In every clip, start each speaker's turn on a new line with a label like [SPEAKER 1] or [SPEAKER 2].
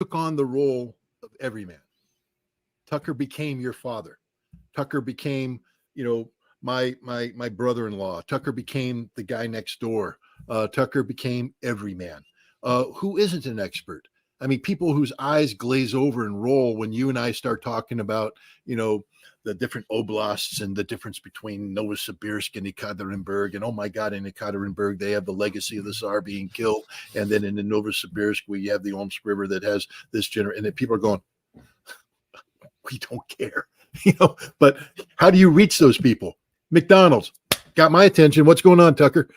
[SPEAKER 1] took on the role of everyman. Tucker became your father. Tucker became, my brother-in-law. Tucker became the guy next door. Tucker became everyman. Who isn't an expert? I mean, people whose eyes glaze over and roll when you and I start talking about, the different oblasts and the difference between Novosibirsk and Ekaterinburg. And oh my God, in Ekaterinburg, they have the legacy of the Tsar being killed. And then in the Novosibirsk, we have the Omsk River that has this and then people are going, we don't care, but how do you reach those people? McDonald's got my attention. What's going on, Tucker?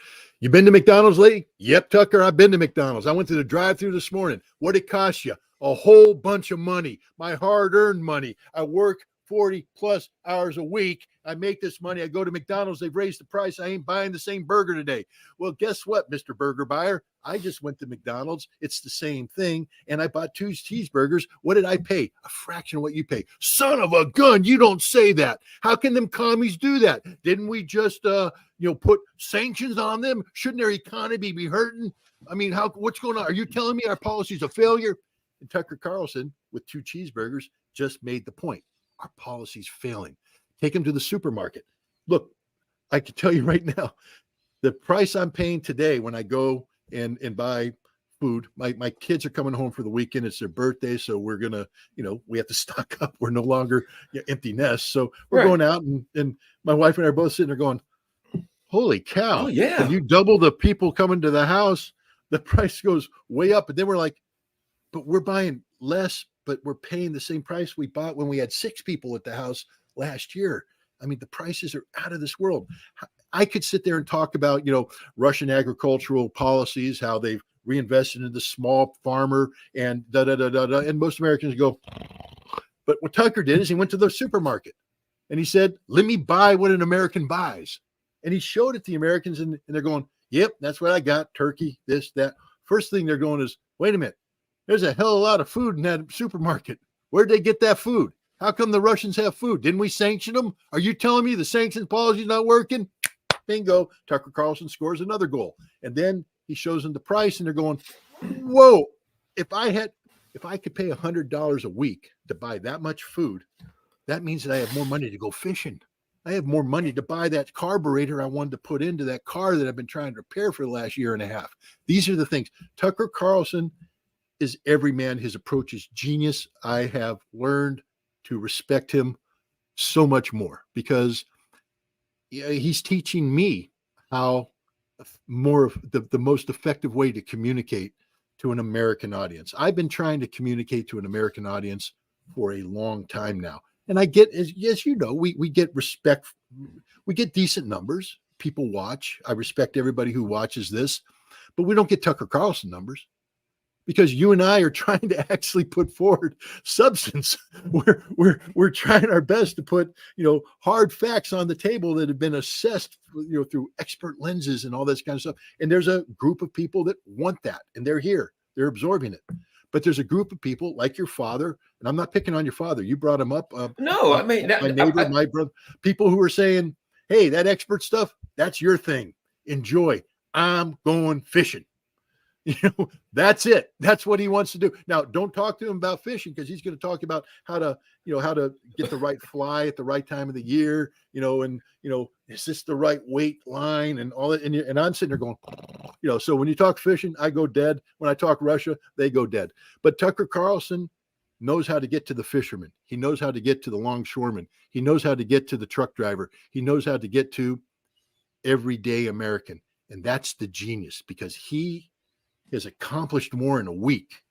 [SPEAKER 1] You been to McDonald's lately? Yep, Tucker, I've been to McDonald's. I went to the drive-thru this morning. What'd it cost you? A whole bunch of money, my hard-earned money. I work 40 plus hours a week. I make this money. I go to McDonald's. They've raised the price. I ain't buying the same burger today. Well, guess what, Mr. Burger Buyer? I just went to McDonald's. It's the same thing. And I bought 2 cheeseburgers. What did I pay? A fraction of what you pay. Son of a gun. You don't say that. How can them commies do that? Didn't we just, put sanctions on them? Shouldn't their economy be hurting? I mean, what's going on? Are you telling me our policy is a failure? And Tucker Carlson, with 2 cheeseburgers, just made the point. Our policy's failing. Take them to the supermarket. Look, I can tell you right now, the price I'm paying today when I go and buy food, my kids are coming home for the weekend. It's their birthday. So we're going to, we have to stock up. We're no longer empty nests. So we're going out and my wife and I are both sitting there going, holy cow.
[SPEAKER 2] Oh, yeah.
[SPEAKER 1] When you double the people coming to the house, the price goes way up. And then we're like, but we're buying less, but we're paying the same price we bought when we had 6 people at the house last year. I mean, the prices are out of this world. I could sit there and talk about, Russian agricultural policies, how they've reinvested in the small farmer and and most Americans go, but what Tucker did is he went to the supermarket and he said, let me buy what an American buys. And he showed it to the Americans and they're going, yep, that's what I got. Turkey, this, that. First thing they're going is, wait a minute. There's a hell of a lot of food in that supermarket. Where'd they get that food? How come the Russians have food? Didn't we sanction them? Are you telling me the sanctions policy is not working? Bingo. Tucker Carlson scores another goal. And then he shows them the price and they're going, whoa, if I could pay $100 a week to buy that much food, that means that I have more money to go fishing. I have more money to buy that carburetor I wanted to put into that car that I've been trying to repair for the last year and a half. These are the things. Tucker Carlson is every man. His approach is genius. I have learned to respect him so much more because he's teaching me how more of the most effective way to communicate to an American audience. I've been trying to communicate to an American audience for a long time now. And I get, as we get respect. We get decent numbers. People watch. I respect everybody who watches this, but we don't get Tucker Carlson numbers. Because you and I are trying to actually put forward substance. We're trying our best to put, hard facts on the table that have been assessed, through expert lenses and all this kind of stuff. And there's a group of people that want that, and they're here. They're absorbing it. But there's a group of people like your father, and I'm not picking on your father. You brought him up.
[SPEAKER 2] No, I mean,
[SPEAKER 1] my neighbor, my brother, people who are saying, "Hey, that expert stuff, that's your thing. Enjoy. I'm going fishing." That's it. That's what he wants to do. Now, don't talk to him about fishing because he's going to talk about how to get the right fly at the right time of the year, is this the right weight line and all that. And I'm sitting there going, so when you talk fishing, I go dead. When I talk Russia, they go dead. But Tucker Carlson knows how to get to the fisherman. He knows how to get to the longshoreman. He knows how to get to the truck driver. He knows how to get to everyday American. And that's the genius because he has accomplished more in a week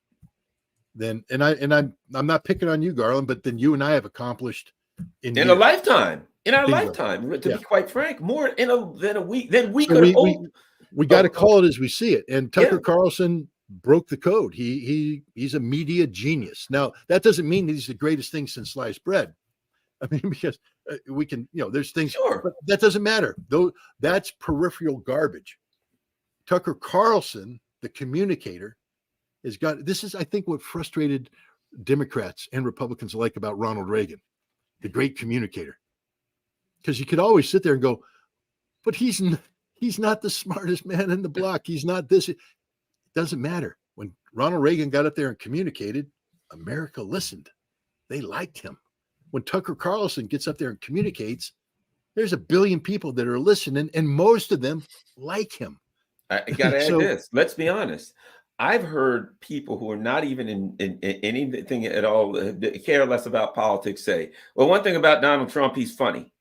[SPEAKER 1] than, I'm not picking on you, Garland, but then you and I have accomplished in
[SPEAKER 2] a lifetime. In our
[SPEAKER 1] Bingo.
[SPEAKER 2] Lifetime, to be quite frank, more than a week than we
[SPEAKER 1] so
[SPEAKER 2] could hope.
[SPEAKER 1] We got to call it as we see it. And Tucker Carlson broke the code. He's a media genius. Now, that doesn't mean that he's the greatest thing since sliced bread. I mean, because we can, there's things, but that doesn't matter. Though that's peripheral garbage. Tucker Carlson, the communicator, has got, this is, I think, what frustrated Democrats and Republicans alike about Ronald Reagan, the great communicator. Because you could always sit there and go, but he's not the smartest man in the block. He's not this. It doesn't matter. When Ronald Reagan got up there and communicated, America listened. They liked him. When Tucker Carlson gets up there and communicates, there's 1 billion people that are listening, and most of them like him.
[SPEAKER 2] I got to add
[SPEAKER 1] So
[SPEAKER 2] this. Let's be honest. I've heard people who are not even in anything at all, care less about politics, say, well, one thing about Donald Trump, he's funny.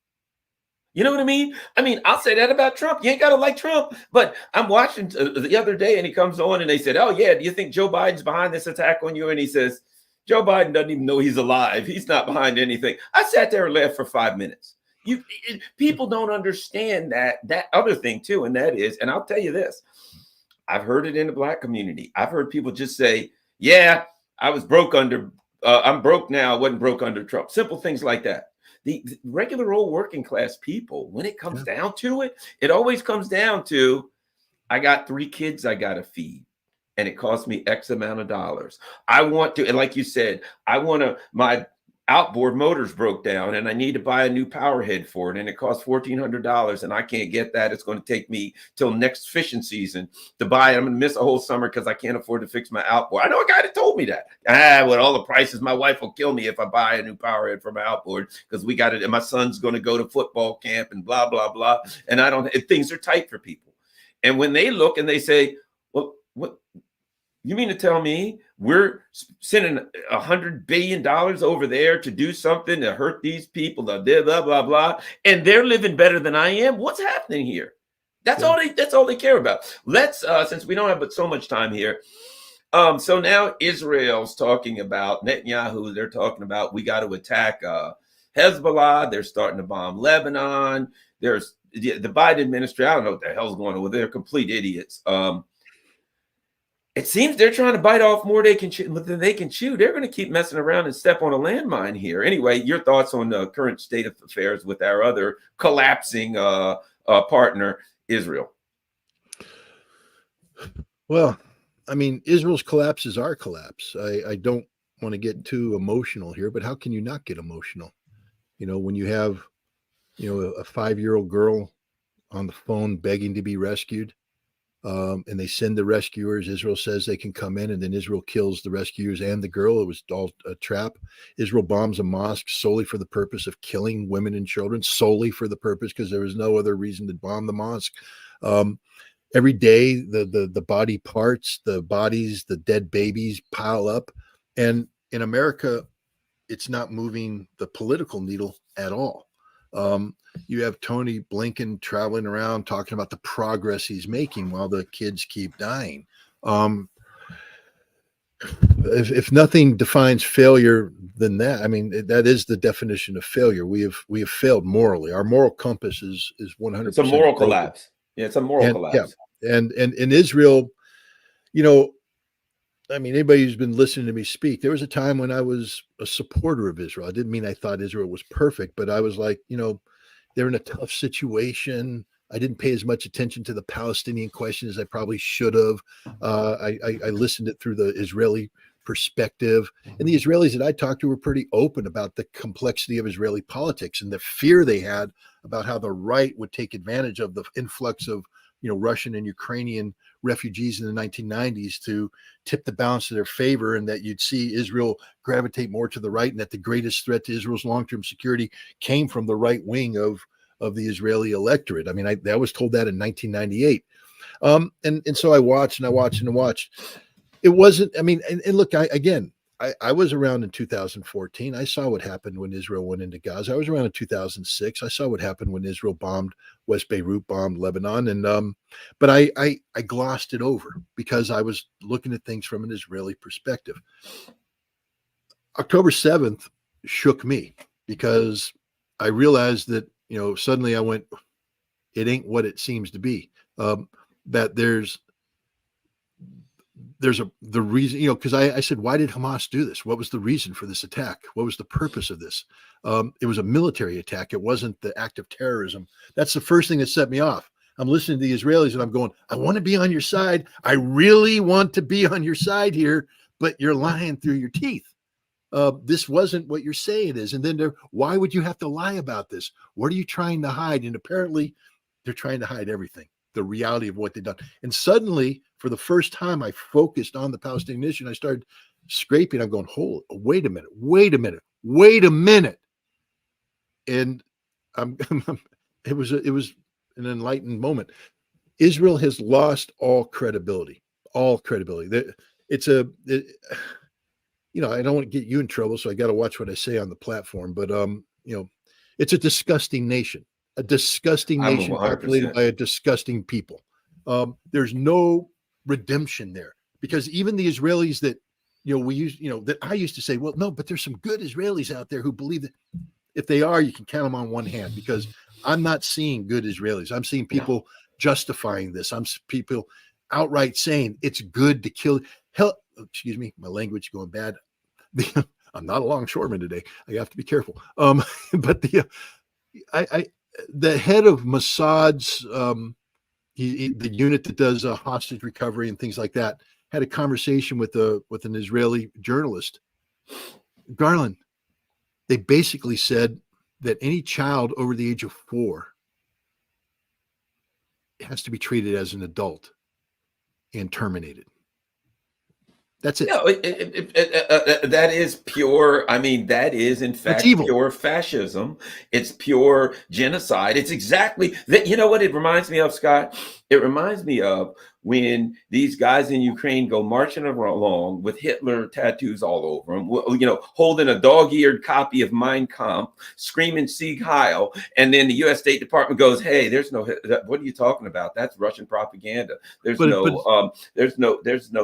[SPEAKER 2] You know what I mean? I mean, I'll say that about Trump. You ain't got to like Trump. But I'm watching the other day, and he comes on, and they said, oh, yeah, do you think Joe Biden's behind this attack on you? And he says, Joe Biden doesn't even know he's alive. He's not behind anything. I sat there and laughed for 5 minutes. People don't understand that other thing, too, and that is, and I'll tell you this. I've heard it in the Black community. I've heard people just say, yeah, I was broke under, I'm broke now. I wasn't broke under Trump. Simple things like that. The regular old working class people, when it comes down to it, it always comes down to, I got 3 kids I got to feed, and it cost me X amount of dollars. I want to, and like you said, my outboard motors broke down and I need to buy a new power head for it, and it costs $1,400 and I can't get that. It's going to take me till next fishing season to buy it. I'm going to miss a whole summer because I can't afford to fix my outboard. I know a guy that told me that. With all the prices, my wife will kill me if I buy a new power head for my outboard because we got it, and my son's going to go to football camp and blah, blah, blah. And things are tight for people. And when they look and they say, well, what? You mean to tell me we're sending $100 billion over there to do something to hurt these people, blah, blah, blah, blah, and they're living better than I am? What's happening here? That's all they care about. Let's, since we don't have but so much time here. So now Israel's talking about Netanyahu. They're talking about, we got to attack Hezbollah. They're starting to bomb Lebanon. There's the Biden administration. I don't know what the hell's going on with. They're complete idiots. It seems they're trying to bite off more than they can chew. They're going to keep messing around and step on a landmine here. Anyway, your thoughts on the current state of affairs with our other collapsing partner, Israel?
[SPEAKER 1] Well, I mean, Israel's collapse is our collapse. I don't want to get too emotional here, but how can you not get emotional? You know, when you have, a 5-year-old girl on the phone begging to be rescued, and they send the rescuers. Israel says they can come in, and then Israel kills the rescuers and the girl. It was all a trap. Israel bombs a mosque solely for the purpose of killing women and children, solely for the purpose, because there was no other reason to bomb the mosque. Every day, the body parts, the bodies, the dead babies pile up. And in America, it's not moving the political needle at all. You have Tony Blinken traveling around talking about the progress he's making while the kids keep dying. If nothing defines failure than that, I mean, that is the definition of failure. We have failed morally. Our moral compass is 100%.
[SPEAKER 2] It's a moral collapse. Yeah, it's a moral collapse.
[SPEAKER 1] Yeah. And in Israel, I mean, anybody who's been listening to me speak, there was a time when I was a supporter of Israel. I didn't mean I thought Israel was perfect, but I was like, they're in a tough situation. I didn't pay as much attention to the Palestinian question as I probably should have. I listened it through the Israeli perspective. And the Israelis that I talked to were pretty open about the complexity of Israeli politics and the fear they had about how the right would take advantage of the influx of Russian and Ukrainian refugees in the 1990s to tip the balance to their favor, and that you'd see Israel gravitate more to the right, and that the greatest threat to Israel's long-term security came from the right wing of the Israeli electorate. I mean, I was told that in 1998. And so I watched and watched. It wasn't, I mean, and look, I was around in 2014. I saw what happened when Israel went into Gaza. I was around in 2006. I saw what happened when Israel bombed West Beirut, bombed Lebanon. And but I glossed it over because I was looking at things from an Israeli perspective. October 7th shook me because I realized that, suddenly I went, it ain't what it seems to be. That there's the reason, because I said, why did Hamas do this? What was the reason for this attack? What was the purpose of this? It was a military attack. It wasn't the act of terrorism. That's the first thing that set me off. I'm listening to the Israelis and I'm going, I want to be on your side. I really want to be on your side here, but you're lying through your teeth. This wasn't what you're saying it is. And then why would you have to lie about this? What are you trying to hide? And apparently they're trying to hide everything, the reality of what they've done. And suddenly, for the first time, I focused on the Palestinian issue. And I started scraping. I'm going, hold, wait a minute. And I'm it was an enlightened moment. Israel has lost all credibility. It's a, it, I don't want to get you in trouble, so I got to watch what I say on the platform. But it's a disgusting nation,
[SPEAKER 2] I'm
[SPEAKER 1] populated
[SPEAKER 2] 100%.
[SPEAKER 1] by a disgusting people. There's no redemption there, because even the Israelis that that I used to say, well, no, but there's some good Israelis out there who believe that. If they are, you can count them on one hand, because I'm not seeing good Israelis. I'm seeing people justifying this. People outright saying it's good to kill. Hell, excuse me, my language going bad. I'm not a longshoreman today. I have to be careful. But the head of Mossad's the unit that does hostage recovery and things like that had a conversation with an Israeli journalist, Garland. They basically said that any child over the age of 4 has to be treated as an adult and terminated. That's it.
[SPEAKER 2] No, that is pure. I mean, that is in fact pure fascism. It's pure genocide. It's exactly that. You know what it reminds me of, Scott? It reminds me of when these guys in Ukraine go marching along with Hitler tattoos all over them, holding a dog-eared copy of Mein Kampf, screaming Sieg Heil, and then the U.S. State Department goes, "Hey, there's no. What are you talking about? That's Russian propaganda. There's no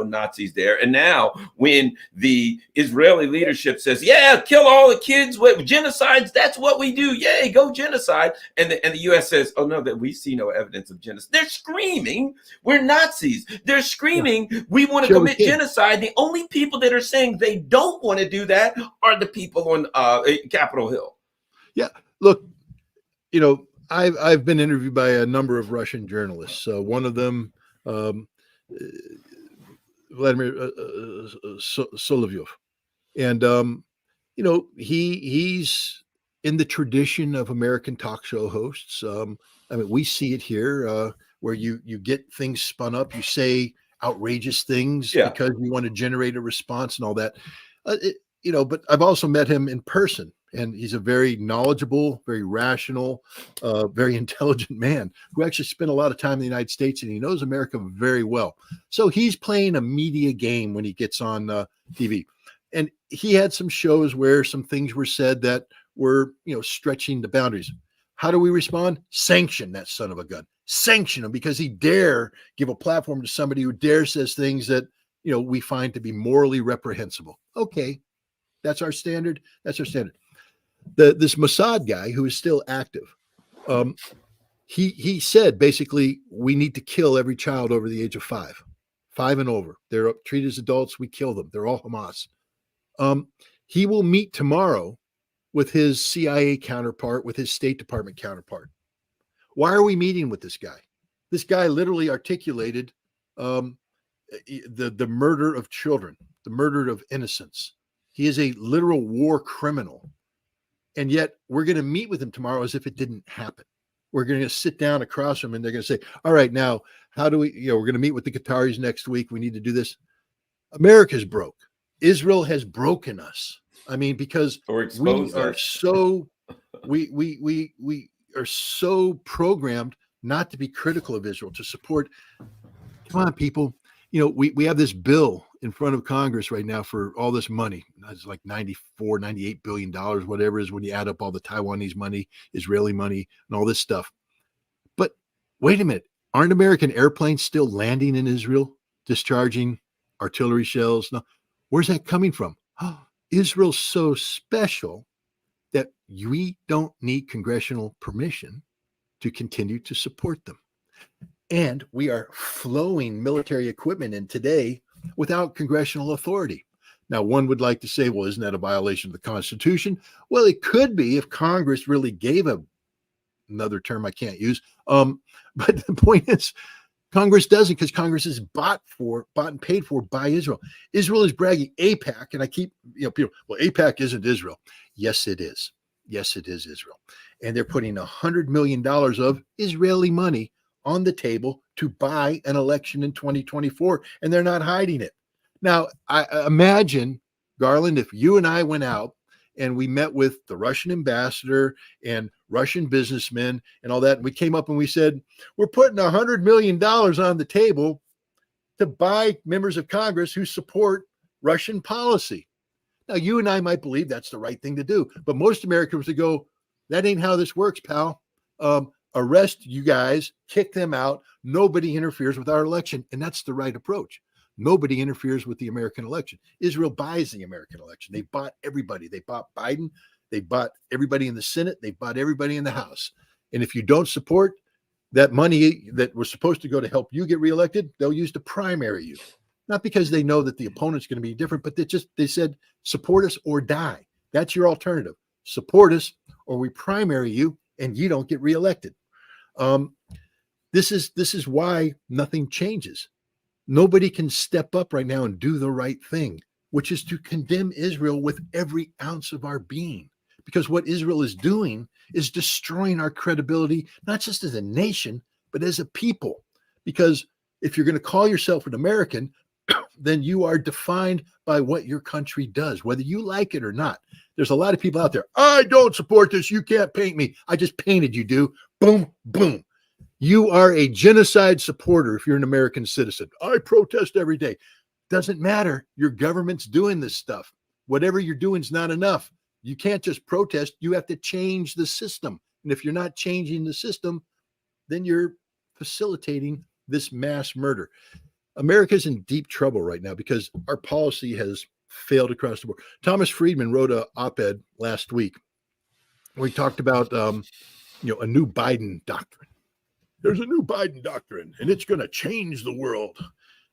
[SPEAKER 2] Nazis there." And now, when the Israeli leadership says, "Yeah, kill all the kids with genocides. That's what we do. Yay, go genocide," and the U.S. says, "Oh no, that we see no evidence of genocide." They're screaming, "We're Nazis." They're screaming, "We want to commit genocide." The only people that are saying they don't want to do that are the people on Capitol Hill.
[SPEAKER 1] Yeah, look, I've been interviewed by a number of Russian journalists. One of them, Vladimir Solovyov, and he's in the tradition of American talk show hosts. I mean, we see it here. Where you get things spun up, you say outrageous things because you want to generate a response and all that. But I've also met him in person, and he's a very knowledgeable, very rational, very intelligent man who actually spent a lot of time in the United States, and he knows America very well. So he's playing a media game when he gets on TV. And he had some shows where some things were said that were, stretching the boundaries. How do we respond? Sanction that son of a gun. Sanction him because he dare give a platform to somebody who dare says things that, we find to be morally reprehensible. Okay, that's our standard. This Mossad guy who is still active, he said basically we need to kill every child over the age of 5 and over. They're treated as adults. We kill them. They're all Hamas. He will meet tomorrow with his CIA counterpart, with his State Department counterpart. Why are we meeting with this guy? This guy literally articulated the murder of children, the murder of innocents. He is a literal war criminal. And yet we're going to meet with him tomorrow as if it didn't happen. We're going to sit down across from him and they're going to say, all right, now, how do we, we're going to meet with the Qataris next week. We need to do this. America's broke. Israel has broken us. I mean, because we are so we are so programmed not to be critical of Israel, to support. Come on, people. We have this bill in front of Congress right now for all this money. It's like $98 billion, whatever it is, when you add up all the Taiwanese money, Israeli money, and all this stuff. But wait a minute. Aren't American airplanes still landing in Israel, discharging artillery shells? No. Where's that coming from? Israel's so special that we don't need congressional permission to continue to support them. And we are flowing military equipment in today without congressional authority. Now, one would like to say, well, isn't that a violation of the Constitution? Well, it could be if Congress really gave another term I can't use. But the point is, Congress doesn't, because Congress is bought and paid for by Israel. Israel is bragging AIPAC, and I keep, people, well, AIPAC isn't Israel. Yes, it is. Yes, it is Israel. And they're putting $100 million of Israeli money on the table to buy an election in 2024, and they're not hiding it. Now, I imagine, Garland, if you and I went out and we met with the Russian ambassador and Russian businessmen and all that, and we came up and we said, we're putting $100 million on the table to buy members of Congress who support Russian policy. Now, you and I might believe that's the right thing to do, but most Americans would go, that ain't how this works, pal. Arrest you guys, kick them out. Nobody interferes with our election. And that's the right approach. Nobody interferes with the American election. Israel buys the American election. They bought everybody. They bought Biden. They bought everybody in the Senate. They bought everybody in the House. And if you don't support that money that was supposed to go to help you get reelected, they'll use to primary you. Not because they know that the opponent's going to be different, but they said, support us or die. That's your alternative. Support us or we primary you and you don't get reelected. This is why nothing changes. Nobody can step up right now and do the right thing, which is to condemn Israel with every ounce of our being. Because what Israel is doing is destroying our credibility, not just as a nation, but as a people. Because if you're going to call yourself an American, then you are defined by what your country does, whether you like it or not. There's a lot of people out there. I don't support this. You can't paint me. I just painted you, do. Boom, boom. You are a genocide supporter if you're an American citizen. I protest every day. Doesn't matter. Your government's doing this stuff. Whatever you're doing is not enough. You can't just protest. You have to change the system. And if you're not changing the system, then you're facilitating this mass murder. America's in deep trouble right now because our policy has failed across the board. Thomas Friedman wrote an op-ed last week where he talked about a new Biden doctrine. There's a new Biden doctrine, and it's going to change the world.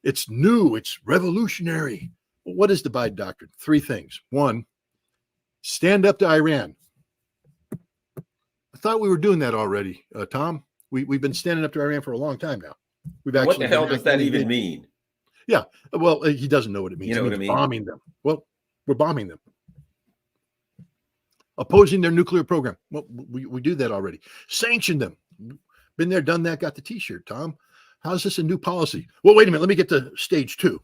[SPEAKER 1] It's new. It's revolutionary. Well, what is the Biden doctrine? 3 things. 1, stand up to Iran. I thought we were doing that already, Tom. We've been standing up to Iran for a long time now.
[SPEAKER 2] What the hell does that even mean?
[SPEAKER 1] Yeah. Well, he doesn't know what it means.
[SPEAKER 2] You know what I mean?
[SPEAKER 1] Bombing them. Well, we're bombing them. Opposing their nuclear program. Well, we do that already. Sanction them. Been there, done that, got the t-shirt, Tom. How's this a new policy? Well, wait a minute. Let me get to stage 2.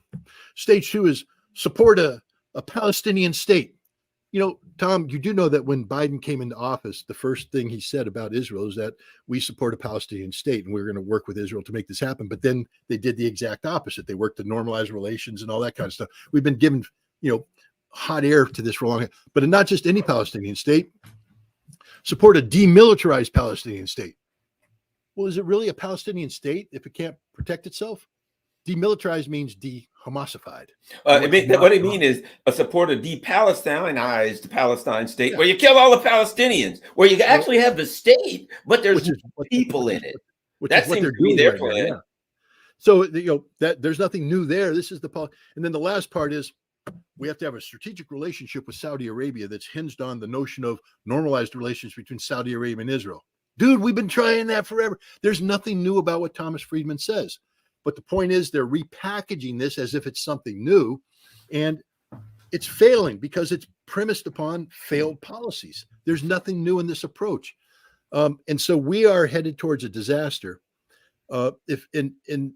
[SPEAKER 1] Stage 2 is support a Palestinian state. You know, Tom, you do know that when Biden came into office, the first thing he said about Israel is that we support a Palestinian state and we're going to work with Israel to make this happen. But then they did the exact opposite. They worked to normalize relations and all that kind of stuff. We've been given, hot air to this for a long time. But not just any Palestinian state. Support a demilitarized Palestinian state. Well, is it really a Palestinian state if it can't protect itself? Demilitarized means de-Hamasified.
[SPEAKER 2] What I mean is a support a de-Palestinized Palestine state where you kill all the Palestinians, where you actually have the state, but there's people in it. That seems to be their plan.
[SPEAKER 1] Yeah. So that there's nothing new there. This is and then the last part is we have to have a strategic relationship with Saudi Arabia that's hinged on the notion of normalized relations between Saudi Arabia and Israel. Dude, we've been trying that forever. There's nothing new about what Thomas Friedman says. But the point is they're repackaging this as if it's something new, and it's failing because it's premised upon failed policies. There's nothing new in this approach. And so we are headed towards a disaster. In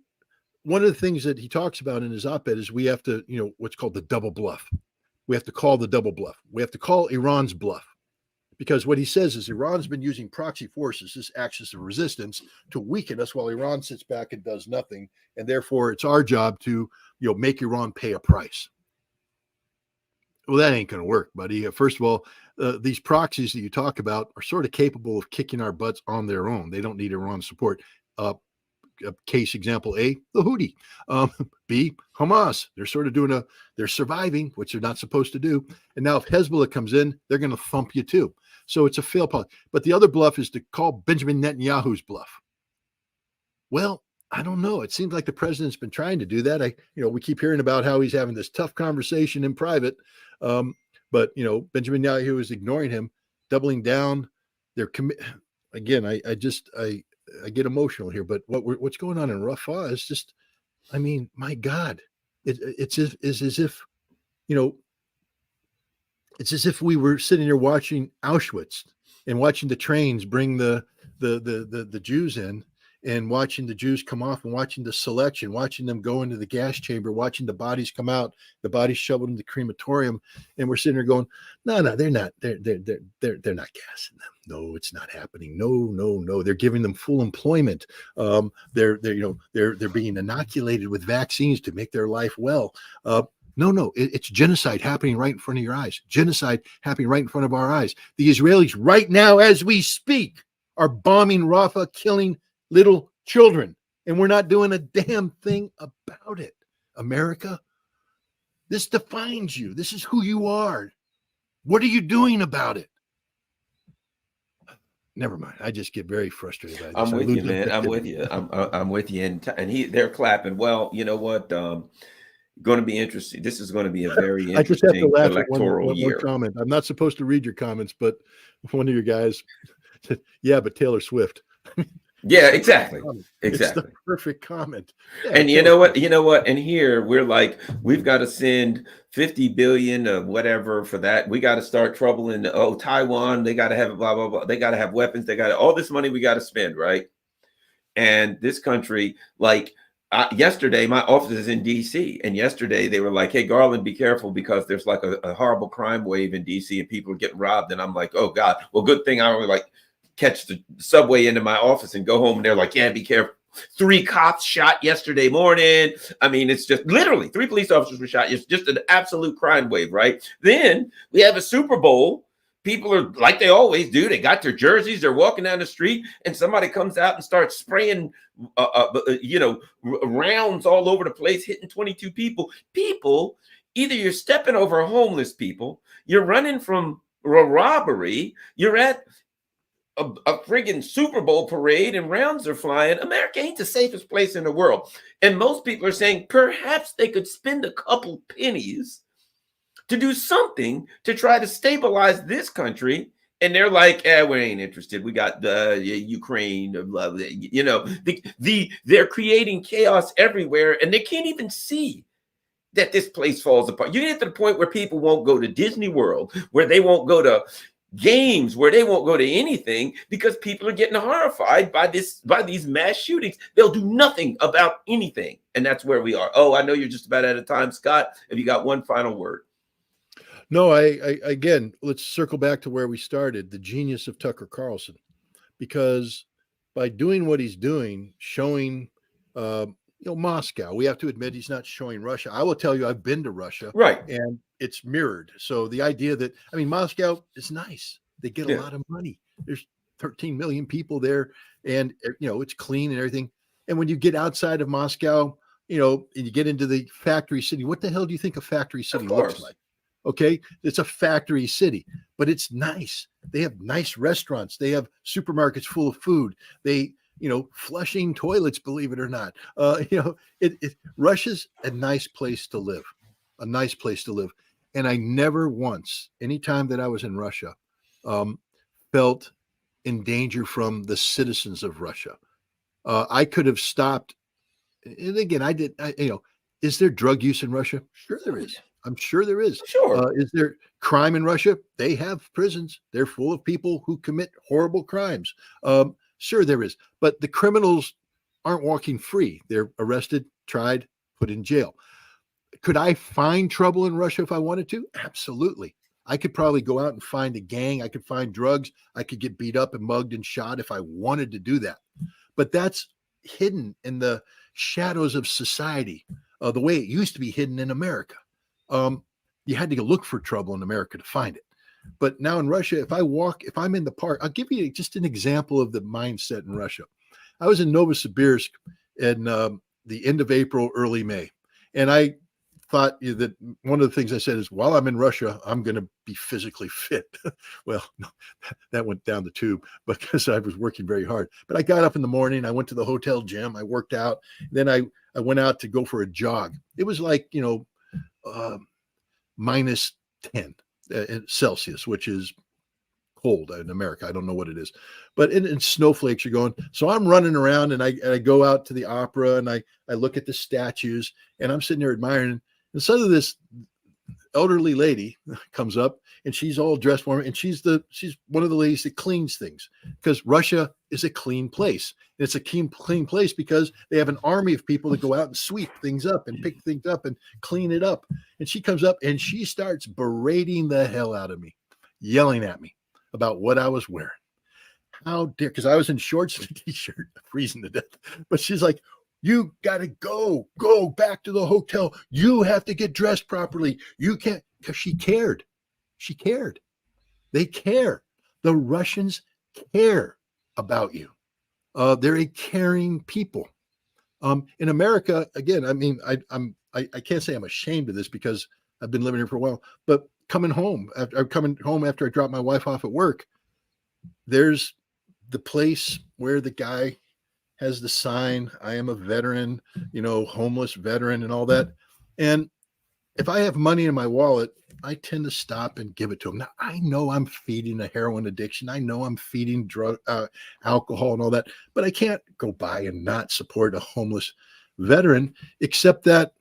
[SPEAKER 1] one of the things that he talks about in his op-ed is we have to, what's called the double bluff. We have to call the double bluff. We have to call Iran's bluff. Because what he says is Iran's been using proxy forces, this axis of resistance, to weaken us while Iran sits back and does nothing. And therefore, it's our job to, make Iran pay a price. Well, that ain't going to work, buddy. First of all, these proxies that you talk about are sort of capable of kicking our butts on their own. They don't need Iran's support. Case example A, the Houthi. B, Hamas. They're sort of they're surviving, which they're not supposed to do. And now if Hezbollah comes in, they're going to thump you too. So it's a fail policy. But the other bluff is to call Benjamin Netanyahu's bluff. Well, I don't know. It seems like the president's been trying to do that. We keep hearing about how he's having this tough conversation in private. But Benjamin Netanyahu is ignoring him, doubling down. Again, I get emotional here, but what's going on in Rafah is just, my God, it's as if, it's as if we were sitting here watching Auschwitz and watching the trains bring the Jews in, and watching the Jews come off and watching the selection, watching them go into the gas chamber, watching the bodies come out, the bodies shoveled in the crematorium. And we're sitting there going, no, they're not, they're not gassing them. No, it's not happening. No. They're giving them full employment. They're being inoculated with vaccines to make their life well. No, it's genocide happening right in front of your eyes. Genocide happening right in front of our eyes. The Israelis right now, as we speak, are bombing Rafah, killing little children. And we're not doing a damn thing about it. America, this defines you. This is who you are. What are you doing about it? Never mind. I just get very frustrated by this.
[SPEAKER 2] I'm with you, man. I'm with you. I'm with you. And they're clapping. Well, you know what? Going to be interesting. This is going to be a very interesting electoral year.
[SPEAKER 1] Comment. I'm not supposed to read your comments, but one of your guys said, "Yeah, but Taylor Swift."
[SPEAKER 2] Yeah, exactly.
[SPEAKER 1] It's the perfect comment. Yeah,
[SPEAKER 2] and you know what? And here we're like, we've got to send 50 billion or whatever for that. We got to start troubling. Taiwan. They got to have blah blah blah. They got to have weapons. They got all this money we got to spend, right? And this country, like. Yesterday, my office is in DC, and yesterday they were like, "Hey, Garland, be careful because there's like a horrible crime wave in DC, and people are getting robbed." And I'm like, "Oh God, well, good thing I only like catch the subway into my office and go home." And they're like, "Yeah, be careful." 3 cops shot yesterday morning. I mean, it's just literally 3 police officers were shot. It's just an absolute crime wave, right? Then we have a Super Bowl. People are like they always do. They got their jerseys. They're walking down the street, and somebody comes out and starts spraying, rounds all over the place, hitting 22 people. People, either you're stepping over homeless people, you're running from a robbery, you're at a friggin' Super Bowl parade, and rounds are flying. America ain't the safest place in the world. And most people are saying perhaps they could spend a couple pennies to do something to try to stabilize this country. And they're like, we ain't interested. We got the Ukraine, blah, blah, they're creating chaos everywhere, and they can't even see that this place falls apart. You get to the point where people won't go to Disney World, where they won't go to games, where they won't go to anything because people are getting horrified by these mass shootings. They'll do nothing about anything. And that's where we are. Oh, I know you're just about out of time, Scott. Have you got one final word?
[SPEAKER 1] No, I again, let's circle back to where we started, the genius of Tucker Carlson, because by doing what he's doing, showing, Moscow, we have to admit he's not showing Russia. I will tell you, I've been to Russia,
[SPEAKER 2] right,
[SPEAKER 1] and it's mirrored. So the idea that, Moscow is nice. They get a lot of money. There's 13 million people there, and it's clean and everything. And when you get outside of Moscow, and you get into the factory city, what the hell do you think a factory city looks like? Okay, it's a factory city, but it's nice. They have nice restaurants. They have supermarkets full of food. They, flushing toilets, believe it or not. Russia's a nice place to live, And I never once, anytime that I was in Russia, felt in danger from the citizens of Russia. I could have stopped. And again, is there drug use in Russia? Sure there is. I'm sure there is.
[SPEAKER 2] Sure.
[SPEAKER 1] Is there crime in Russia? They have prisons. They're full of people who commit horrible crimes. Sure there is. But the criminals aren't walking free. They're arrested, tried, put in jail. Could I find trouble in Russia if I wanted to? Absolutely. I could probably go out and find a gang. I could find drugs. I could get beat up and mugged and shot if I wanted to do that. But that's hidden in the shadows of society, the way it used to be hidden in America. You had to go look for trouble in America to find it. But now in Russia, if I'm in the park, I'll give you just an example of the mindset in Russia. I was in Novosibirsk in the end of April, early May. And I thought that one of the things I said is, while I'm in Russia, I'm going to be physically fit. Well, no, that went down the tube because I was working very hard. But I got up in the morning, I went to the hotel gym, I worked out. Then I went out to go for a jog. It was like, minus 10 Celsius, which is cold in America. I don't know what it is, but in snowflakes are going. So I'm running around and I go out to the opera and I look at the statues and I'm sitting there admiring. And suddenly elderly lady comes up and she's all dressed warm, and she's one of the ladies that cleans things, because Russia is a clean place. And it's a clean place because they have an army of people that go out and sweep things up and pick things up and clean it up. And she comes up and she starts berating the hell out of me, yelling at me about what I was wearing. How dare, because I was in shorts and a t-shirt, freezing to death. But she's like, you got to go back to the hotel. You have to get dressed properly. You can't, because she cared. She cared. They care. The Russians care about you. They're a caring people. In America, again, I mean, I can't say I'm ashamed of this because I've been living here for a while, but coming home after I drop my wife off at work, there's the place where the guy has the sign, I am a veteran, homeless veteran and all that. And if I have money in my wallet, I tend to stop and give it to him. Now, I know I'm feeding a heroin addiction. I know I'm feeding drug, alcohol and all that, but I can't go by and not support a homeless veteran, except that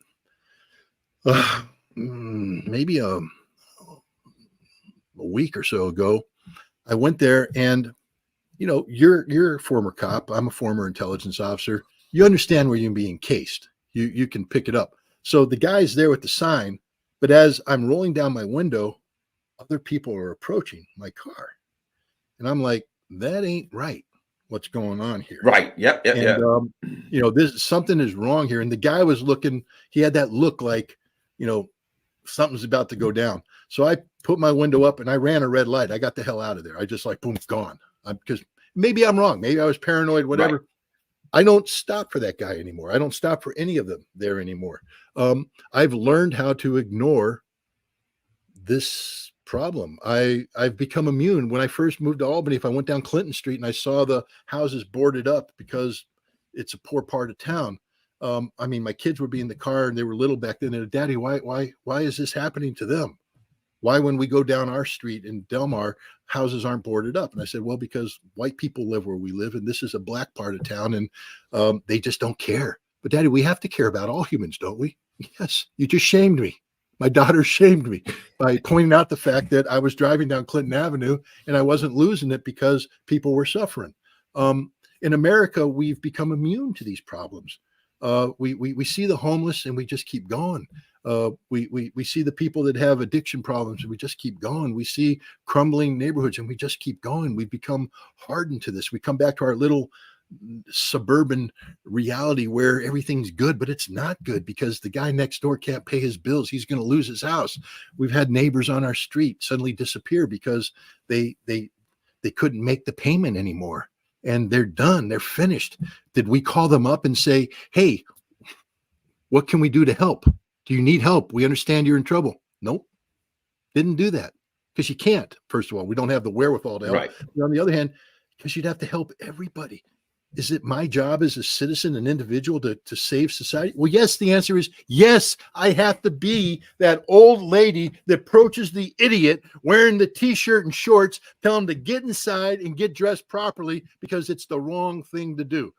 [SPEAKER 1] maybe a week or so ago, I went there, and you're a former cop. I'm a former intelligence officer. You understand where you're being cased. You can pick it up. So the guy's there with the sign, but as I'm rolling down my window, other people are approaching my car. And I'm like, that ain't right. What's going on here?
[SPEAKER 2] Right. Yep.
[SPEAKER 1] This something is wrong here. And the guy was looking, he had that look like, something's about to go down. So I put my window up and I ran a red light. I got the hell out of there. I just boom, gone. Because maybe I'm wrong. Maybe I was paranoid, whatever. Right. I don't stop for that guy anymore. I don't stop for any of them there anymore. I've learned how to ignore this problem. I've become immune. When I first moved to Albany, if I went down Clinton Street and I saw the houses boarded up because it's a poor part of town, my kids would be in the car and they were little back then. And Daddy, why is this happening to them? Why, when we go down our street in Delmar, houses aren't boarded up? And I said, well, because white people live where we live, and this is a black part of town, and they just don't care. But Daddy, we have to care about all humans, don't we? Yes, you just shamed me. My daughter shamed me by pointing out the fact that I was driving down Clinton Avenue and I wasn't losing it because people were suffering. In America, we've become immune to these problems. We see the homeless and we just keep going. We see the people that have addiction problems and we just keep going. We see crumbling neighborhoods and we just keep going. We've become hardened to this. We come back to our little suburban reality where everything's good, but it's not good because the guy next door can't pay his bills. He's going to lose his house. We've had neighbors on our street suddenly disappear because they couldn't make the payment anymore, and they're done. They're finished. Did we call them up and say, hey, what can we do to help? Do you need help? We understand you're in trouble. Nope. Didn't do that because you can't. First of all, we don't have the wherewithal to help.
[SPEAKER 2] Right.
[SPEAKER 1] But on the other hand, because you'd have to help everybody. Is it my job as a citizen, an individual, to save society? Well, yes, the answer is yes. I have to be that old lady that approaches the idiot wearing the t-shirt and shorts, tell him to get inside and get dressed properly because it's the wrong thing to do.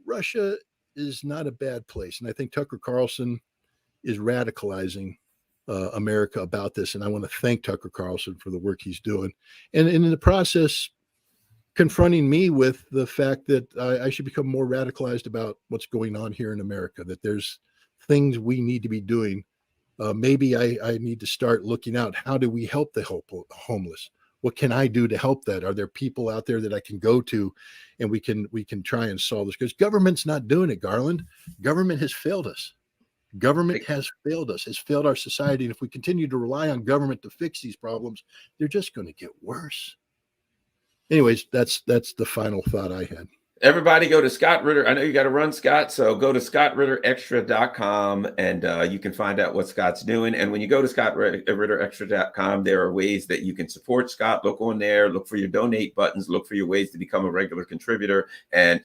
[SPEAKER 1] Russia is not a bad place. And I think Tucker Carlson is radicalizing America about this. And I want to thank Tucker Carlson for the work he's doing. And in the process, confronting me with the fact that I should become more radicalized about what's going on here in America, that there's things we need to be doing. Maybe I need to start looking out. How do we help the homeless? What can I do to help that? Are there people out there that I can go to and we can try and solve this? Because government's not doing it, Garland. Government has failed us. Government has failed us, has failed our society. And if we continue to rely on government to fix these problems, they're just going to get worse. Anyways, that's the final thought I had.
[SPEAKER 2] Everybody go to Scott Ritter. I know you got to run, Scott. So go to scottritterextra.com and you can find out what Scott's doing. And when you go to scottritterextra.com, there are ways that you can support Scott. Look on there, look for your donate buttons, look for your ways to become a regular contributor. And